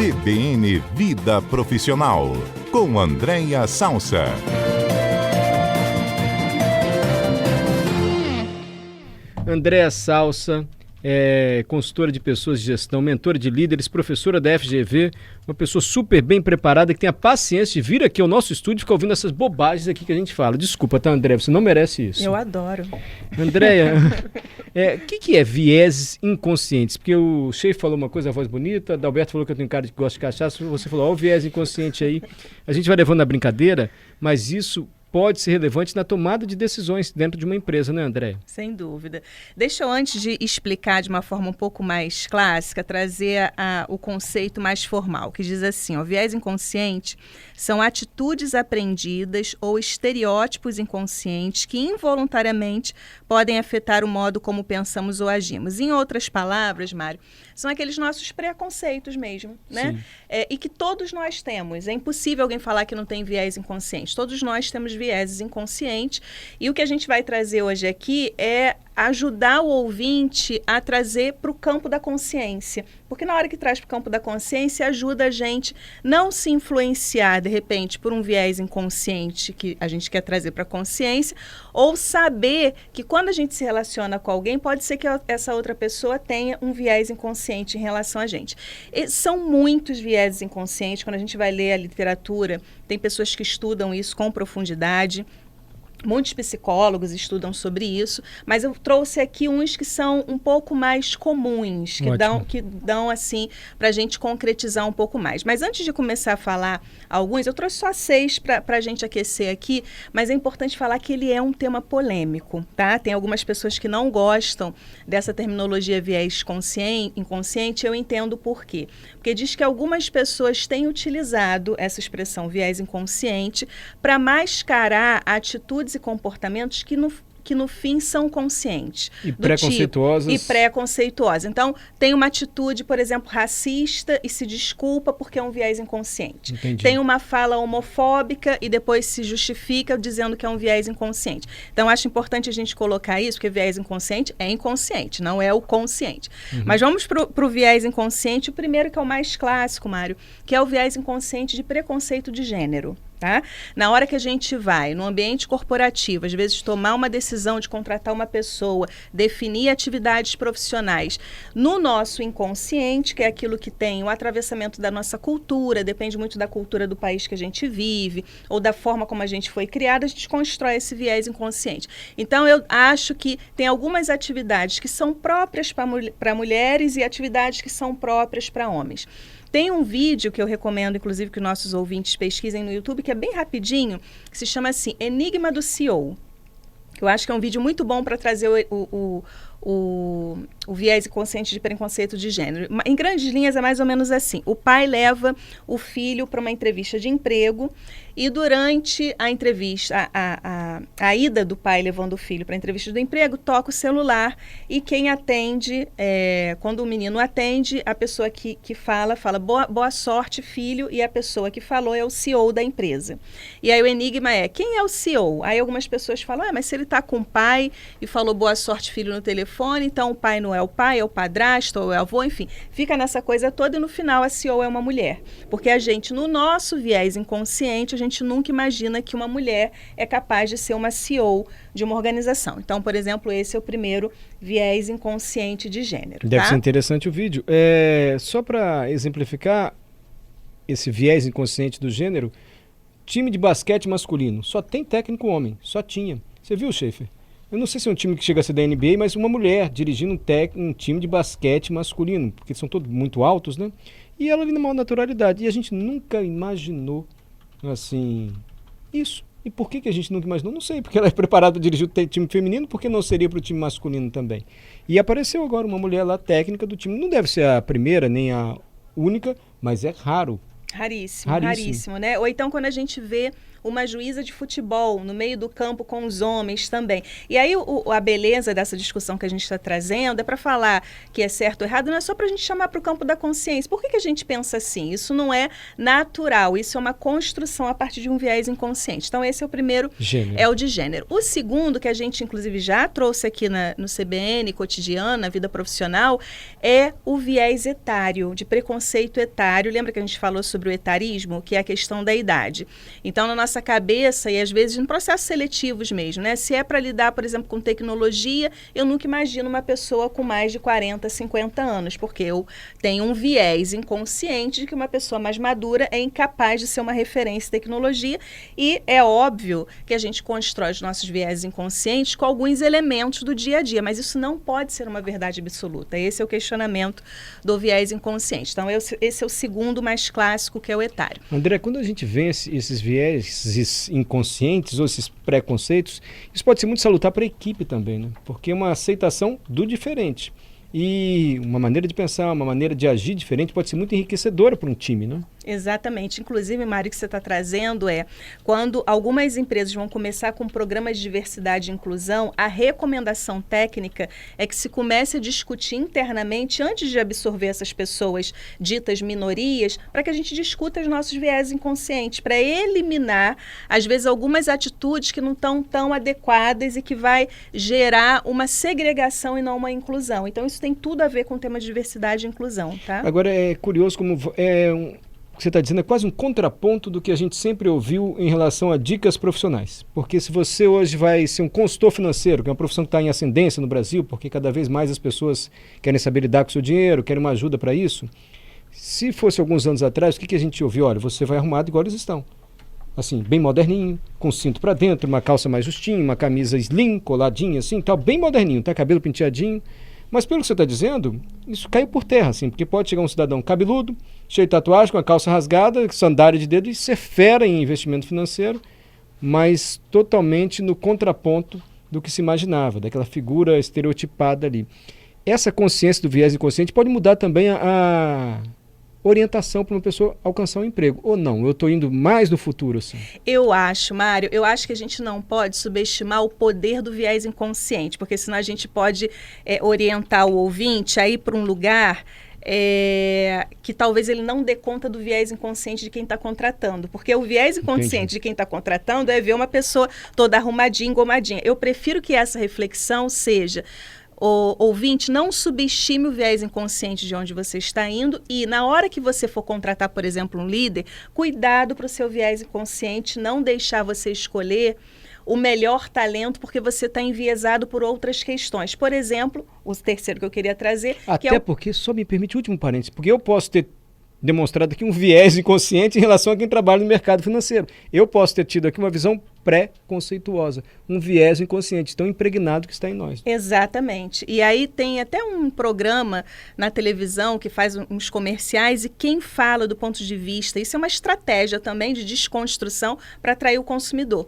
CBN Vida Profissional, com Andréia Salsa. Andréia Salsa é consultora de pessoas de gestão, mentora de líderes, professora da FGV, uma pessoa super bem preparada que tem a paciência de vir aqui ao nosso estúdio e ficar ouvindo essas bobagens aqui que a gente fala. Desculpa, tá, Andréia? Você não merece isso. Eu adoro. Andréia, o que é vieses inconscientes? Porque o Sheik falou uma coisa, a voz bonita, Adalberto falou que eu tenho cara que gosta de cachaça, você falou, ó, o viés inconsciente aí. A gente vai levando na brincadeira, mas isso pode ser relevante na tomada de decisões dentro de uma empresa, né, Andréia? Sem dúvida. Deixa eu, antes de explicar de uma forma um pouco mais clássica, trazer o conceito mais formal, que diz assim, o viés inconsciente são atitudes aprendidas ou estereótipos inconscientes que involuntariamente podem afetar o modo como pensamos ou agimos. Em outras palavras, Mário, são aqueles nossos preconceitos mesmo, né? E que todos nós temos. É impossível alguém falar que não tem viés inconsciente. Todos nós temos vieses inconscientes. E o que a gente vai trazer hoje aqui é ajudar o ouvinte a trazer para o campo da consciência. Porque na hora que traz para o campo da consciência, ajuda a gente não se influenciar, de repente, por um viés inconsciente que a gente quer trazer para a consciência, ou saber que quando a gente se relaciona com alguém, pode ser que essa outra pessoa tenha um viés inconsciente em relação a gente. E são muitos vieses inconscientes. Quando a gente vai ler a literatura, tem pessoas que estudam isso com profundidade. Muitos psicólogos estudam sobre isso, mas eu trouxe aqui uns que são um pouco mais comuns, que dão assim, para a gente concretizar um pouco mais. Mas antes de começar a falar alguns, eu trouxe só 6 para a gente aquecer aqui, mas é importante falar que ele é um tema polêmico, tá? Tem algumas pessoas que não gostam dessa terminologia viés inconsciente, eu entendo por quê. Porque diz que algumas pessoas têm utilizado essa expressão viés inconsciente para mascarar atitudes e comportamentos que no fim são conscientes. E preconceituosas. E preconceituosas. Então, tem uma atitude, por exemplo, racista e se desculpa porque é um viés inconsciente. Entendi. Tem uma fala homofóbica e depois se justifica dizendo que é um viés inconsciente. Então, acho importante a gente colocar isso, porque viés inconsciente é inconsciente, não é o consciente. Mas vamos para o viés inconsciente, o primeiro que é o mais clássico, Mário, que é o viés inconsciente de preconceito de gênero. Tá? Na hora que a gente vai no ambiente corporativo, às vezes tomar uma decisão de contratar uma pessoa, definir atividades profissionais, no nosso inconsciente, que é aquilo que tem o atravessamento da nossa cultura, depende muito da cultura do país que a gente vive, ou da forma como a gente foi criada, a gente constrói esse viés inconsciente. Então, eu acho que tem algumas atividades que são próprias para mulheres e atividades que são próprias para homens. Tem um vídeo que eu recomendo, inclusive, que nossos ouvintes pesquisem no YouTube, que é bem rapidinho, que se chama assim, Enigma do CEO. Eu acho que é um vídeo muito bom para trazer o viés inconsciente de preconceito de gênero. Em grandes linhas é mais ou menos assim. O pai leva o filho para uma entrevista de emprego e durante a entrevista, a ida do pai levando o filho para a entrevista do emprego, toca o celular e quem atende, quando o menino atende, a pessoa que fala boa sorte, filho, e a pessoa que falou é o CEO da empresa. E aí o enigma é, quem é o CEO? Aí algumas pessoas falam, mas se ele está com o pai e falou boa sorte, filho, no telefone, então o pai não é o pai, é o padrasto, ou é o avô, enfim, fica nessa coisa toda e no final a CEO é uma mulher. Porque a gente, no nosso viés inconsciente, a gente nunca imagina que uma mulher é capaz de ser uma CEO de uma organização. Então, por exemplo, esse é o primeiro viés inconsciente de gênero. Deve ser interessante o vídeo. Só para exemplificar esse viés inconsciente do gênero, time de basquete masculino, só tem técnico homem, só tinha. Você viu, Schaefer? Eu não sei se é um time que chega a ser da NBA, mas uma mulher dirigindo um time de basquete masculino, porque são todos muito altos, né? E ela ali na maior naturalidade. E a gente nunca imaginou, assim, isso. E por que a gente nunca imaginou? Não sei, porque ela é preparada para dirigir o time feminino, por que não seria para o time masculino também? E apareceu agora uma mulher lá técnica do time. Não deve ser a primeira, nem a única, mas é raro. Raríssimo, né? Ou então quando a gente vê uma juíza de futebol no meio do campo com os homens também. E aí a beleza dessa discussão que a gente está trazendo é para falar que é certo ou errado, não é só para a gente chamar para o campo da consciência. Por que a gente pensa assim? Isso não é natural, isso é uma construção a partir de um viés inconsciente. Então esse é o primeiro, é o de gênero. O segundo, que a gente inclusive já trouxe aqui no CBN cotidiano, na vida profissional, é o viés etário, de preconceito etário. Lembra que a gente falou sobre o etarismo, que é a questão da idade? Então, na nossa cabeça, e às vezes em processos seletivos mesmo, né? Se é para lidar, por exemplo, com tecnologia, eu nunca imagino uma pessoa com mais de 40, 50 anos, porque eu tenho um viés inconsciente de que uma pessoa mais madura é incapaz de ser uma referência em tecnologia, e é óbvio que a gente constrói os nossos viés inconscientes com alguns elementos do dia a dia, mas isso não pode ser uma verdade absoluta. Esse é o questionamento do viés inconsciente. Então, esse é o segundo mais clássico, que é o etário. André, quando a gente vê esses viés inconscientes ou esses preconceitos, isso pode ser muito salutar para a equipe também, né? Porque é uma aceitação do diferente. E uma maneira de pensar, uma maneira de agir diferente pode ser muito enriquecedora para um time, né? Exatamente. Inclusive, Mário, o que você está trazendo é, quando algumas empresas vão começar com programas de diversidade e inclusão, a recomendação técnica é que se comece a discutir internamente, antes de absorver essas pessoas ditas minorias, para que a gente discuta os nossos viés inconscientes, para eliminar, às vezes, algumas atitudes que não estão tão adequadas e que vai gerar uma segregação e não uma inclusão. Então, isso tem tudo a ver com o tema de diversidade e inclusão, tá? Agora, é curioso como o que você está dizendo é quase um contraponto do que a gente sempre ouviu em relação a dicas profissionais. Porque se você hoje vai ser um consultor financeiro, que é uma profissão que está em ascendência no Brasil, porque cada vez mais as pessoas querem saber lidar com o seu dinheiro, querem uma ajuda para isso. Se fosse alguns anos atrás, o que a gente ouviu? Olha, você vai arrumado igual eles estão. Assim, bem moderninho, com cinto para dentro, uma calça mais justinha, uma camisa slim, coladinha, assim, tal, bem moderninho, tá? Cabelo penteadinho. Mas pelo que você está dizendo, isso caiu por terra, assim, porque pode chegar um cidadão cabeludo, cheio de tatuagem, com a calça rasgada, sandália de dedo e ser fera em investimento financeiro, mas totalmente no contraponto do que se imaginava, daquela figura estereotipada ali. Essa consciência do viés inconsciente pode mudar também a orientação para uma pessoa alcançar um emprego. Ou não? Eu estou indo mais no futuro, assim. Eu acho, Mário, que a gente não pode subestimar o poder do viés inconsciente, porque senão a gente pode orientar o ouvinte a ir para um lugar que talvez ele não dê conta do viés inconsciente de quem está contratando. Porque o viés inconsciente de quem está contratando é ver uma pessoa toda arrumadinha, engomadinha. Eu prefiro que essa reflexão seja: o ouvinte, não subestime o viés inconsciente de onde você está indo, e na hora que você for contratar, por exemplo, um líder, cuidado para o seu viés inconsciente, não deixar você escolher o melhor talento porque você está enviesado por outras questões. Por exemplo, o terceiro que eu queria trazer... Porque, só me permite, último parênteses, porque eu posso ter demonstrado aqui um viés inconsciente em relação a quem trabalha no mercado financeiro. Eu posso ter tido aqui uma visão pré-conceituosa, um viés inconsciente tão impregnado que está em nós. Exatamente. E aí tem até um programa na televisão que faz uns comerciais, e quem fala do ponto de vista, isso é uma estratégia também de desconstrução para atrair o consumidor.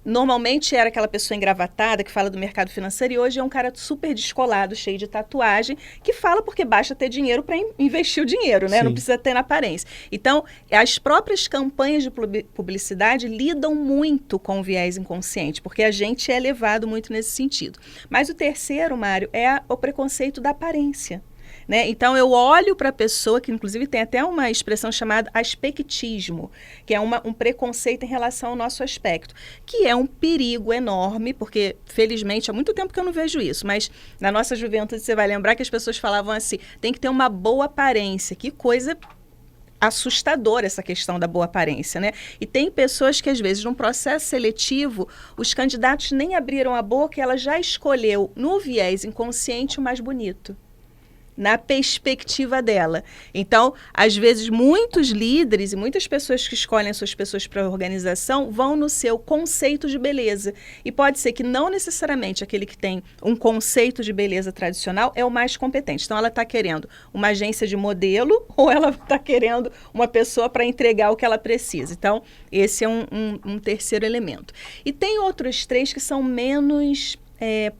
Normalmente era aquela pessoa engravatada que fala do mercado financeiro, e hoje é um cara super descolado, cheio de tatuagem, que fala porque basta ter dinheiro para investir o dinheiro, né? Não precisa ter na aparência. Então, as próprias campanhas de publicidade lidam muito com o viés inconsciente, porque a gente é levado muito nesse sentido. Mas o terceiro, Mário, é o preconceito da aparência. Né? Então, eu olho para a pessoa, que inclusive tem até uma expressão chamada aspectismo, que é um preconceito em relação ao nosso aspecto, que é um perigo enorme, porque, felizmente, há muito tempo que eu não vejo isso, mas na nossa juventude você vai lembrar que as pessoas falavam assim: tem que ter uma boa aparência. Que coisa assustadora essa questão da boa aparência, né? E tem pessoas que, às vezes, num processo seletivo, os candidatos nem abriram a boca e ela já escolheu, no viés inconsciente, o mais bonito, na perspectiva dela. Então, às vezes, muitos líderes e muitas pessoas que escolhem as suas pessoas para a organização vão no seu conceito de beleza. E pode ser que não necessariamente aquele que tem um conceito de beleza tradicional é o mais competente. Então, ela está querendo uma agência de modelo ou ela está querendo uma pessoa para entregar o que ela precisa. Então, esse é um terceiro elemento. E tem outros três que são menos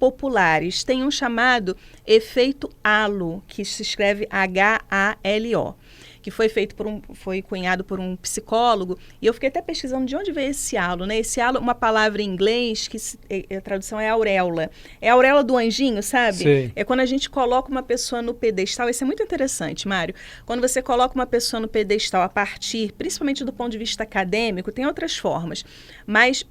populares. Tem um chamado efeito halo, que se escreve H-A-L-O, que foi cunhado por um psicólogo, e eu fiquei até pesquisando de onde veio esse halo, né? Esse halo, uma palavra em inglês, que a tradução é auréola. É a auréola do anjinho, sabe? Sei. É quando a gente coloca uma pessoa no pedestal. Isso é muito interessante, Mário. Quando você coloca uma pessoa no pedestal a partir, principalmente do ponto de vista acadêmico, tem outras formas, mas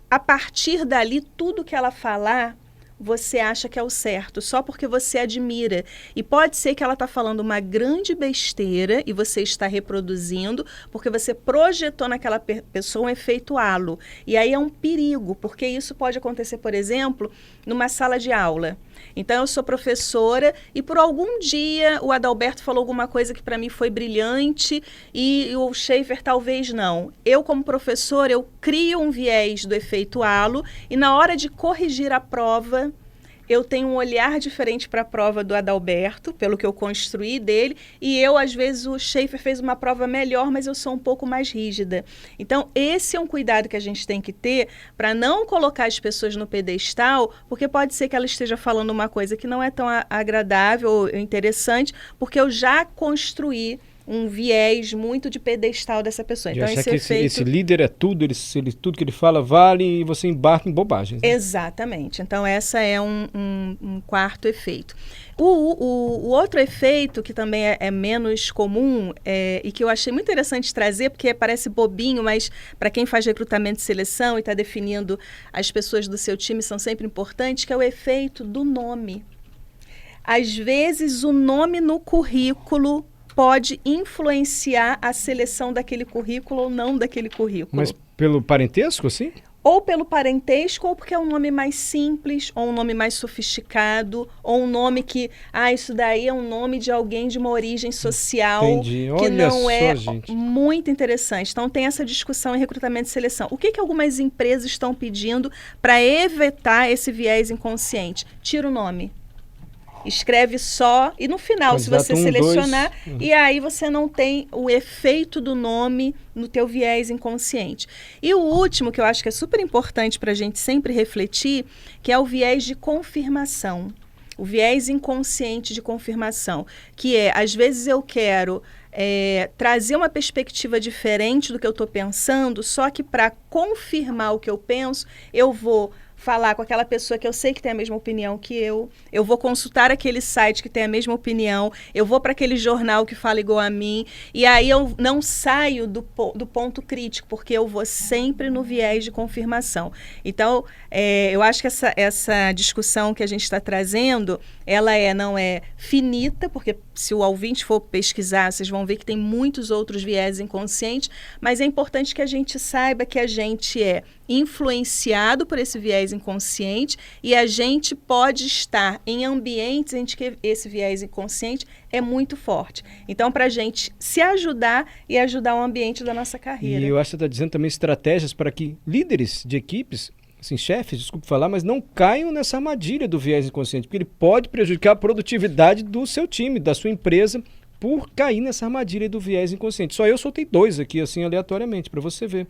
a partir dali, tudo que ela falar, você acha que é o certo, só porque você admira. E pode ser que ela está falando uma grande besteira e você está reproduzindo porque você projetou naquela pessoa um efeito halo. E aí é um perigo, porque isso pode acontecer, por exemplo, numa sala de aula. Então, eu sou professora e por algum dia o Adalberto falou alguma coisa que para mim foi brilhante e o Schaefer talvez não. Eu, como professora, eu crio um viés do efeito halo e na hora de corrigir a prova, eu tenho um olhar diferente para a prova do Adalberto, pelo que eu construí dele, e eu, às vezes, o Schaefer fez uma prova melhor, mas eu sou um pouco mais rígida. Então, esse é um cuidado que a gente tem que ter para não colocar as pessoas no pedestal, porque pode ser que ela esteja falando uma coisa que não é tão agradável ou interessante, porque eu já construí um viés muito de pedestal dessa pessoa. De então, achar que esse líder é tudo, tudo que ele fala vale e você embarca em bobagens. Né? Exatamente. Então, essa é um quarto efeito. O outro efeito, que também é menos comum e que eu achei muito interessante trazer, porque parece bobinho, mas para quem faz recrutamento e seleção e está definindo as pessoas do seu time, são sempre importantes, que é o efeito do nome. Às vezes, o nome no currículo pode influenciar a seleção daquele currículo ou não daquele currículo. Mas pelo parentesco, assim? Ou pelo parentesco, ou porque é um nome mais simples, ou um nome mais sofisticado, ou um nome que, isso daí é um nome de alguém de uma origem social. Entendi. Que Olha não só, é gente. muito interessante. Então, tem essa discussão em recrutamento e seleção. O que algumas empresas estão pedindo para evitar esse viés inconsciente? Tira o nome. Escreve só, e no final, se você selecionar, e aí você não tem o efeito do nome no teu viés inconsciente. E o último, que eu acho que é super importante para a gente sempre refletir, que é o viés de confirmação. O viés inconsciente de confirmação, que é, às vezes eu quero trazer uma perspectiva diferente do que eu estou pensando, só que para confirmar o que eu penso, eu vou falar com aquela pessoa que eu sei que tem a mesma opinião que eu vou consultar aquele site que tem a mesma opinião, eu vou para aquele jornal que fala igual a mim, e aí eu não saio do ponto crítico, porque eu vou sempre no viés de confirmação. Então, eu acho que essa discussão que a gente está trazendo, ela não é finita, porque se o ouvinte for pesquisar, vocês vão ver que tem muitos outros viés inconscientes, mas é importante que a gente saiba que a gente é influenciado por esse viés inconsciente e a gente pode estar em ambientes em que esse viés inconsciente é muito forte. Então, para a gente se ajudar e ajudar o ambiente da nossa carreira. E eu acho que você está dizendo também estratégias para que líderes de equipes, assim, chefes, desculpe falar, mas não caiam nessa armadilha do viés inconsciente, porque ele pode prejudicar a produtividade do seu time, da sua empresa, por cair nessa armadilha do viés inconsciente. Só eu soltei 2 aqui, assim, aleatoriamente, para você ver.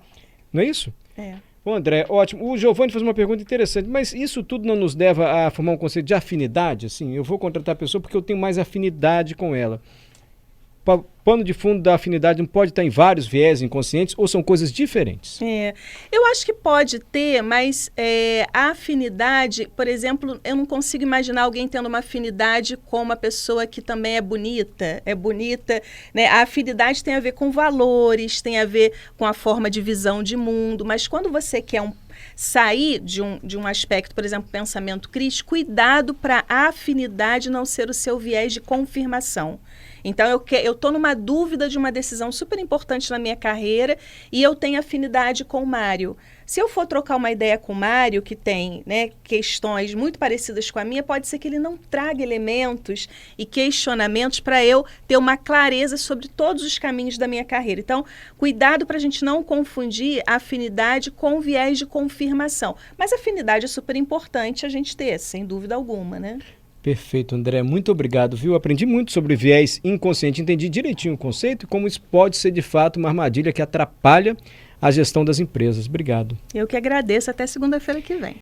Não é isso? É. Bom, André, ótimo. O Giovanni fez uma pergunta interessante, mas isso tudo não nos leva a formar um conceito de afinidade? Assim, eu vou contratar a pessoa porque eu tenho mais afinidade com ela. Pano de fundo da afinidade não pode estar em vários viés inconscientes ou são coisas diferentes? Eu acho que pode ter, mas a afinidade, por exemplo, eu não consigo imaginar alguém tendo uma afinidade com uma pessoa que também é bonita, né? A afinidade tem a ver com valores, tem a ver com a forma de visão de mundo, mas quando você quer sair de um aspecto, por exemplo, pensamento crítico, cuidado para a afinidade não ser o seu viés de confirmação. Então, eu estou numa dúvida de uma decisão super importante na minha carreira e eu tenho afinidade com o Mário. Se eu for trocar uma ideia com o Mário, que tem, né, questões muito parecidas com a minha, pode ser que ele não traga elementos e questionamentos para eu ter uma clareza sobre todos os caminhos da minha carreira. Então, cuidado para a gente não confundir a afinidade com o viés de confirmação. Mas a afinidade é super importante a gente ter, sem dúvida alguma, né? Perfeito, André. Muito obrigado, viu? Aprendi muito sobre o viés inconsciente, entendi direitinho o conceito e como isso pode ser, de fato, uma armadilha que atrapalha a gestão das empresas. Obrigado. Eu que agradeço. Até segunda-feira que vem.